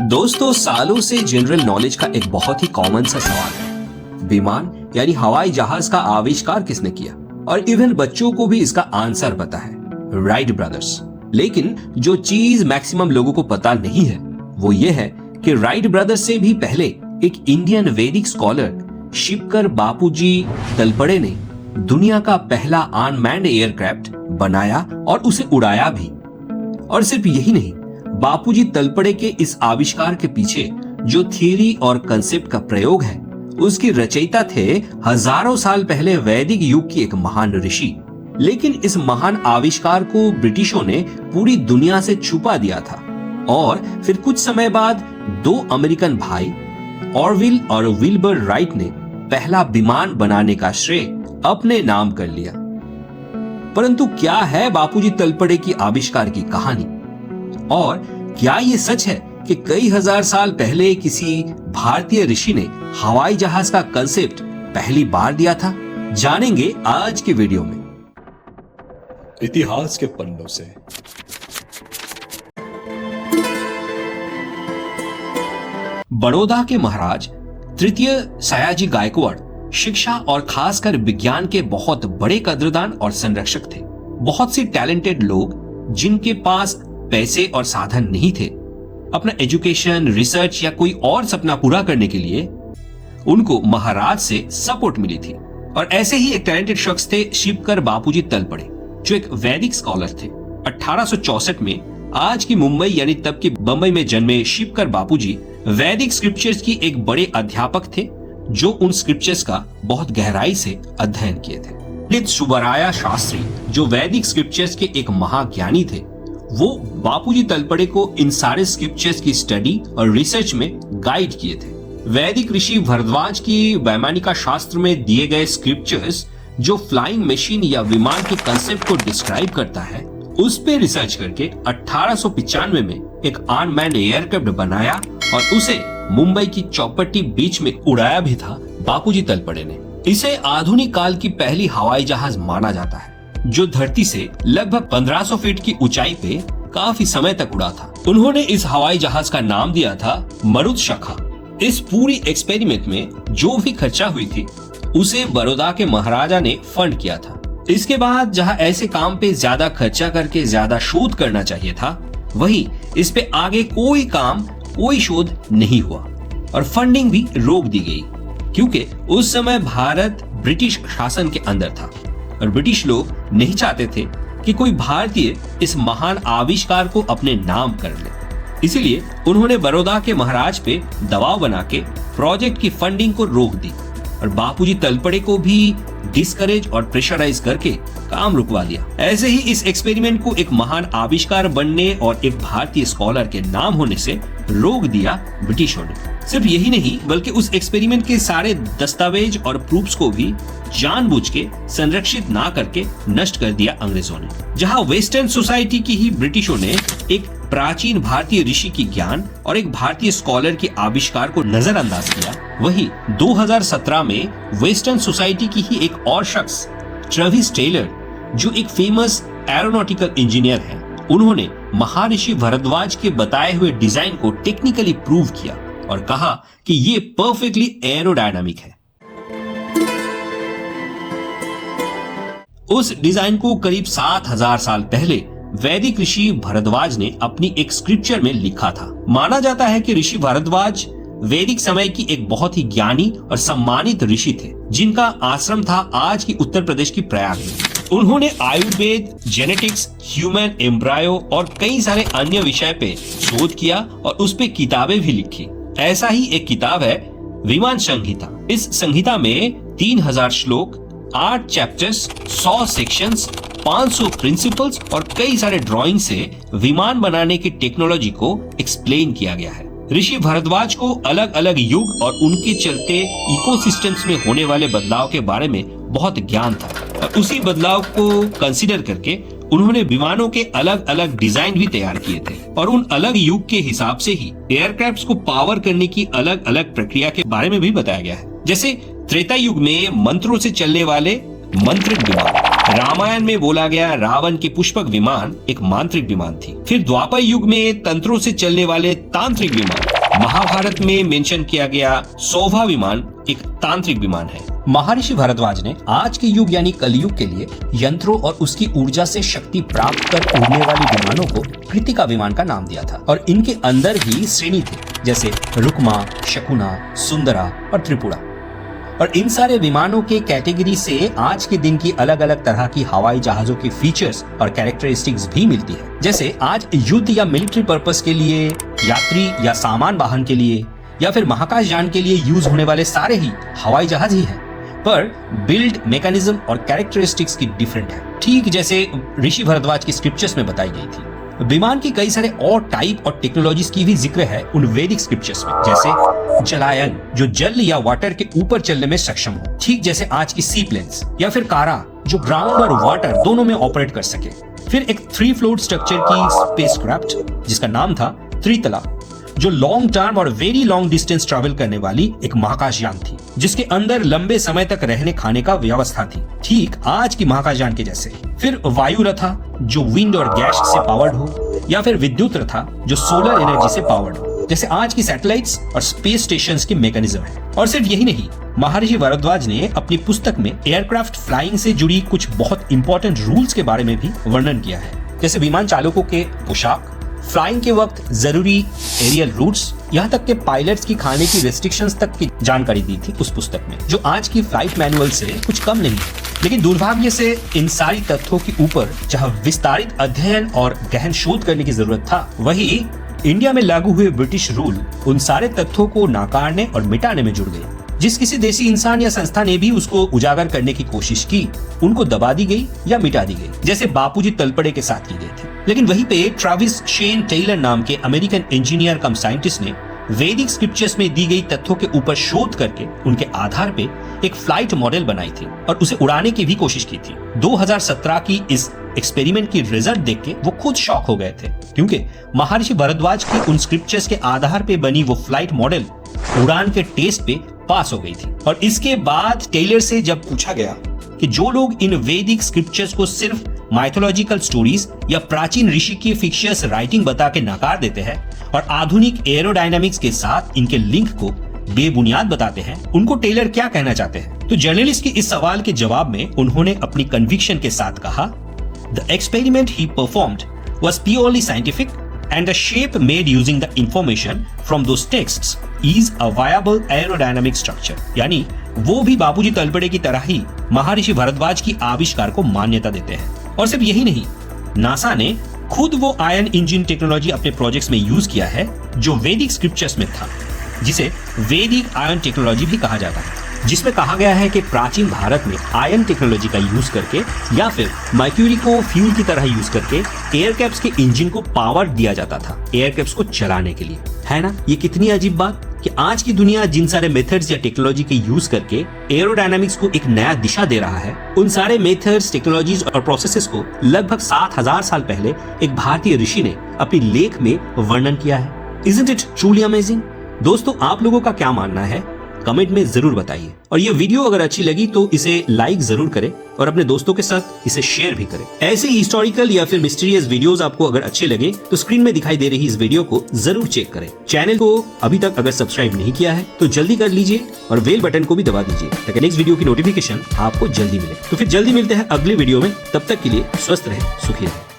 दोस्तों, सालों से जनरल नॉलेज का एक बहुत ही कॉमन सा सवाल है, विमान यानी हवाई जहाज का आविष्कार किसने किया? और इवन बच्चों को भी इसका आंसर पता है, राइट ब्रदर्स। लेकिन जो चीज मैक्सिमम लोगों को पता नहीं है वो ये है कि राइट ब्रदर्स से भी पहले एक इंडियन वैदिक स्कॉलर शिवकर बापूजी तलपड़े ने दुनिया का पहला अनमैन्ड एयरक्राफ्ट बनाया और उसे उड़ाया भी। और सिर्फ यही नहीं, बापूजी तलपड़े के इस आविष्कार के पीछे जो थियरी और कंसेप्ट का प्रयोग है उसकी रचयिता थे हजारों साल पहले वैदिक युग की एक महान ऋषि। लेकिन इस महान आविष्कार को ब्रिटिशों ने पूरी दुनिया से छुपा दिया था और फिर कुछ समय बाद दो अमेरिकन भाई ऑरविल और विल्बर राइट ने पहला विमान बनाने का श्रेय अपने नाम कर लिया। परंतु क्या है बापूजी तलपड़े की आविष्कार की कहानी? और क्या ये सच है कि कई हजार साल पहले किसी भारतीय ऋषि ने हवाई जहाज का कंसेप्ट पहली बार दिया था? जानेंगे आज के वीडियो में। इतिहास के पन्नों से बड़ौदा के महाराज तृतीय सयाजी गायकवाड़ शिक्षा और खासकर विज्ञान के बहुत बड़े कद्रदान और संरक्षक थे। बहुत सी टैलेंटेड लोग जिनके पास पैसे और साधन नहीं थे, अपना एजुकेशन, रिसर्च या कोई और सपना पूरा करने के लिए उनको महाराज से सपोर्ट मिली थी। और ऐसे ही एक टैलेंटेड शख्स थे शिवकर बापूजी तलपड़े, जो एक वैदिक स्कॉलर थे। 1864 में आज की मुंबई यानी तब की बंबई में जन्मे शिवकर बापूजी वैदिक स्क्रिप्चर्स की एक बड़े अध्यापक थे, जो उन स्क्रिप्चर्स का बहुत गहराई से अध्ययन किए थे। पंडित सुब्बराया शास्त्री, जो वैदिक स्क्रिप्चर्स के एक महाज्ञानी थे, वो बापूजी तलपड़े को इन सारे स्क्रिप्चर्स की स्टडी और रिसर्च में गाइड किए थे। वैदिक ऋषि भरद्वाज की वैमानिका शास्त्र में दिए गए स्क्रिप्चर्स जो फ्लाइंग मशीन या विमान के कंसेप्ट को डिस्क्राइब करता है, उस पे रिसर्च करके 1895 में एक अनमैन्ड एयरक्राफ्ट बनाया और उसे मुंबई की चौपट्टी बीच में उड़ाया भी था बापूजी तलपड़े ने। इसे आधुनिक काल की पहली हवाई जहाज माना जाता है, जो धरती से लगभग 1500 फीट की ऊंचाई पे काफी समय तक उड़ा था। उन्होंने इस हवाई जहाज का नाम दिया था मरुतशखा। इस पूरी एक्सपेरिमेंट में जो भी खर्चा हुई थी उसे बड़ौदा के महाराजा ने फंड किया था। इसके बाद जहां ऐसे काम पे ज्यादा खर्चा करके ज्यादा शोध करना चाहिए था, वहीं इस पे आगे कोई शोध नहीं हुआ और फंडिंग भी रोक दी गई, क्योंकि उस समय भारत ब्रिटिश शासन के अंदर था और ब्रिटिश लोग नहीं चाहते थे कि कोई भारतीय इस महान आविष्कार को अपने नाम कर ले। इसलिए उन्होंने बड़ौदा के महाराज पे दबाव बना के प्रोजेक्ट की फंडिंग को रोक दी और बापूजी तलपड़े को भी डिस्करेज और प्रेशराइज करके काम रुकवा दिया। ऐसे ही इस एक्सपेरिमेंट को एक महान आविष्कार बनने और एक भारतीय स्कॉलर के नाम होने से रोक दिया ब्रिटिशों ने। सिर्फ यही नहीं, बल्कि उस एक्सपेरिमेंट के सारे दस्तावेज और प्रूफ्स को भी जानबूझ के संरक्षित ना करके नष्ट कर दिया अंग्रेजों ने। जहां वेस्टर्न सोसाइटी की ही ब्रिटिशों ने एक प्राचीन भारतीय ऋषि की ज्ञान और एक भारतीय स्कॉलर के आविष्कार को नजरअंदाज किया, वहीं 2017 में वेस्टर्न सोसाइटी की ही एक और शख्स ट्रेविस टेलर, जो एक फेमस एरोनॉटिकल इंजीनियर हैं, उन्होंने महर्षि भरद्वाज के बताए हुए डिजाइन को टेक्निकली प्रूव किया और कहा कि ये परफेक्टली एरोडायनामिक है। उस डिजाइन को करीब 7000 साल पहले वैदिक ऋषि भरद्वाज ने अपनी एक स्क्रिप्चर में लिखा था। माना जाता है कि ऋषि भरद्वाज वैदिक समय की एक बहुत ही ज्ञानी और सम्मानित ऋषि थे, जिनका आश्रम था आज की उत्तर प्रदेश की प्रयाग में। उन्होंने आयुर्वेद, जेनेटिक्स, ह्यूमन एम्ब्रायो और कई सारे अन्य विषय पे शोध किया और उस पे किताबें भी लिखी। ऐसा ही एक किताब है विमान संहिता। इस संहिता में 3000 श्लोक, 8 चैप्टर्स, 100 सेक्शंस, 500 प्रिंसिपल्स और कई सारे ड्राइंग से विमान बनाने की टेक्नोलॉजी को एक्सप्लेन किया गया है। ऋषि भरद्वाज को अलग अलग युग और उनके चलते इकोसिस्टम्स में होने वाले बदलाव के बारे में बहुत ज्ञान था और उसी बदलाव को कंसीडर करके उन्होंने विमानों के अलग अलग डिजाइन भी तैयार किए थे और उन अलग युग के हिसाब से ही एयरक्राफ्ट्स को पावर करने की अलग अलग प्रक्रिया के बारे में भी बताया गया है। जैसे त्रेता युग में मंत्रों से चलने वाले मंत्रिक विमान, रामायण में बोला गया रावण के पुष्पक विमान एक मांत्रिक विमान थी। फिर द्वापर युग में तंत्रों से चलने वाले तांत्रिक विमान महाभारत में मेंशन किया गया 100वां विमान एक तांत्रिक विमान है। महर्षि भारद्वाज ने आज के युग यानी कलयुग के लिए यंत्रों और उसकी ऊर्जा से शक्ति प्राप्त कर उड़ने वाली विमानों को कृतिका विमान का नाम दिया था और इनके अंदर ही श्रेणी थे, जैसे रुक्मा, शकुना, सुंदरा और त्रिपुरा। और इन सारे विमानों के कैटेगरी से आज के दिन की अलग अलग तरह की हवाई जहाजों के फीचर्स और कैरेक्टरिस्टिक्स भी मिलती है। जैसे आज युद्ध या मिलिट्री पर्पस के लिए, यात्री या सामान वाहन के लिए या फिर महाकाश यान के लिए यूज होने वाले सारे ही हवाई जहाज ही हैं, पर बिल्ड मैकेनिज्म और कैरेक्टरिस्टिक्स की डिफरेंट है, ठीक जैसे ऋषि भरद्वाज की स्क्रिप्चर्स में बताई गई थी। विमान की कई सारे और टाइप और टेक्नोलॉजीज की भी जिक्र है उन वैदिक स्क्रिप्चर्स में, जैसे जलायन जो जल या वाटर के ऊपर चलने में सक्षम हो, ठीक जैसे आज की सी प्लेन्स, या फिर कारा जो ग्राउंड और वाटर दोनों में ऑपरेट कर सके। फिर एक 3 फ्लोट स्ट्रक्चर की स्पेसक्राफ्ट जिसका नाम था त्रितला, जो लॉन्ग टर्म और वेरी लॉन्ग डिस्टेंस ट्रैवल करने वाली एक महाकाश यान थी, जिसके अंदर लंबे समय तक रहने खाने का व्यवस्था थी, ठीक आज की महाकाश यान के जैसे। फिर वायु रथा जो विंड और गैस से पावर्ड हो, या फिर विद्युत रथा जो सोलर एनर्जी से पावर्ड हो, जैसे आज की सैटेलाइट्स और स्पेस स्टेशंस के मैकेनिज्म है। और सिर्फ यही नहीं, महर्षि भारद्वाज ने अपनी पुस्तक में एयरक्राफ्ट फ्लाइंग से जुड़ी कुछ बहुत इंपॉर्टेंट रूल्स के बारे में भी वर्णन किया है, जैसे विमान चालकों के पोशाक, फ्लाइंग के वक्त जरूरी एरियल रूट्स, यहाँ तक के पायलट्स की खाने की रेस्ट्रिक्शंस तक की जानकारी दी थी उस पुस्तक में, जो आज की फ्लाइट मैनुअल से कुछ कम नहीं है। लेकिन दुर्भाग्य से इन सारी तथ्यों के ऊपर जहाँ विस्तारित अध्ययन और गहन शोध करने की जरूरत था, वही इंडिया में लागू हुए ब्रिटिश रूल उन सारे तथ्यों को नाकारने और मिटाने में जुड़ गए। जिस किसी देसी इंसान या संस्था ने भी उसको उजागर करने की कोशिश की, उनको दबा दी गई या मिटा दी गई, जैसे बापूजी तलपड़े के साथ की गई थी। लेकिन वहीं पे ट्रेविस शेन टेलर नाम के अमेरिकन इंजीनियर कम साइंटिस्ट ने वैदिक स्क्रिप्चर्स में दी गई तथ्यों के ऊपर शोध करके उनके आधार पे एक फ्लाइट मॉडल बनाई थी और उसे उड़ाने की भी कोशिश की थी। 2017 की इस एक्सपेरिमेंट की रिजल्ट देख के वो खुद शॉक हो गए थे, क्योंकि महर्षि भारद्वाज की उन स्क्रिप्चर्स के आधार पे बनी वो फ्लाइट मॉडल उड़ान के टेस्ट पे पास हो गई थी। और इसके बाद टेलर से जब पूछा गया कि जो लोग इन वैदिक स्क्रिप्चर्स को सिर्फ माइथोलॉजिकल स्टोरीज या प्राचीन ऋषि की फिक्शियस राइटिंग बता के नकार देते हैं और आधुनिक एरोडायनामिक्स के साथ इनके लिंक को बेबुनियाद बताते हैं, उनको टेलर क्या कहना चाहते हैं? तो जर्नलिस्ट के इस सवाल के जवाब में उन्होंने अपनी कन्विक्शन के साथ कहा, the experiment he performed was purely scientific and the shape made using the information from those texts is a viable aerodynamic structure। यानी वो भी बापूजी तलपड़े की तरह ही महर्षि भारद्वाज की आविष्कार को मान्यता देते हैं। और सिर्फ यही नहीं, नासा ने खुद वो आयन इंजन टेक्नोलॉजी अपने प्रोजेक्ट्स में यूज किया है जो वैदिक स्क्रिप्चर्स में था, जिसे वैदिक आयन टेक्नोलॉजी भी कहा जाता है, जिसमें कहा गया है कि प्राचीन भारत में आयन टेक्नोलॉजी का यूज करके या फिर मर्क्यूरी को फ्यूल की तरह यूज करके एयरक्राफ्ट्स के इंजन को पावर दिया जाता था एयरक्राफ्ट्स को चलाने के लिए। है ना ये कितनी अजीब बात कि आज की दुनिया जिन सारे मेथड्स या टेक्नोलॉजी के यूज करके एरोडायनामिक्स को एक नया दिशा दे रहा है, उन सारे मेथड्स, टेक्नोलॉजीज और प्रोसेसेस को लगभग 7000 साल पहले एक भारतीय ऋषि ने अपनी लेख में वर्णन किया है। Isn't it truly amazing? दोस्तों, आप लोगों का क्या मानना है? कमेंट में जरूर बताइए। और ये वीडियो अगर अच्छी लगी तो इसे लाइक जरूर करें और अपने दोस्तों के साथ इसे शेयर भी करें। ऐसे हिस्टोरिकल या फिर मिस्टीरियस वीडियोस आपको अगर अच्छे लगे तो स्क्रीन में दिखाई दे रही इस वीडियो को जरूर चेक करें। चैनल को अभी तक अगर सब्सक्राइब नहीं किया है तो जल्दी कर लीजिए और बेल बटन को भी दबा दीजिए ताकि नेक्स्ट वीडियो की नोटिफिकेशन आपको जल्दी मिले। तो फिर जल्दी मिलते हैं अगले वीडियो में। तब तक के लिए स्वस्थ रहे, सुखी रहे।